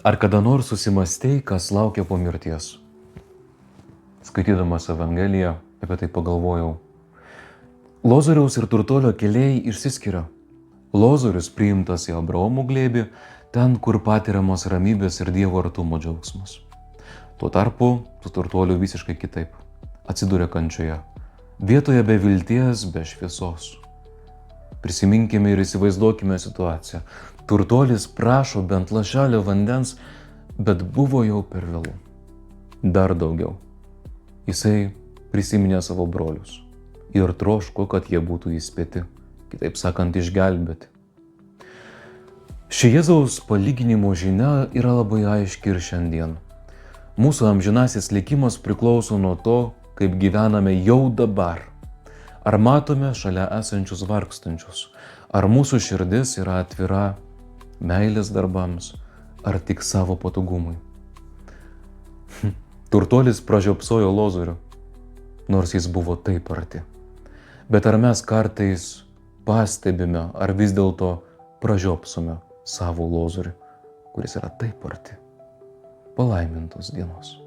Ar kada nors susimastei, kas laukia po mirties? Skaitydamas Evangeliją apie tai pagalvojau. Lozoriaus ir turtuolio keliai išsiskiria. Lozorius priimtas į Abraomo glėbį, ten, kur patiriamos ramybės ir Dievo artumo džiaugsmas. Tuo tarpu su turtuoliu visiškai kitaip. Atsiduria kančioje. Vietoje be vilties, be šviesos. Prisiminkime ir įsivaizduokime situaciją. Turtuolis prašo bent lašelio vandens, bet buvo jau per vėlu. Dar daugiau. Jisai prisiminė savo brolius ir troško, kad jie būtų įspėti, kitaip sakant, išgelbėti. Ši Jėzaus palyginimo žinia yra labai aiški ir šiandien. Mūsų amžinasis likimas priklauso nuo to, kaip gyvename jau dabar. Ar matome šalia esančius vargstančius? Ar mūsų širdis yra atvira meilės darbams, ar tik savo patogumui? Turtuolis pražiopsojo Lozorių, nors jis buvo taip arti. Bet ar mes kartais pastebime, ar vis dėlto pražiopsome savo Lozorių, kuris yra taip arti? Palaimintos dienos.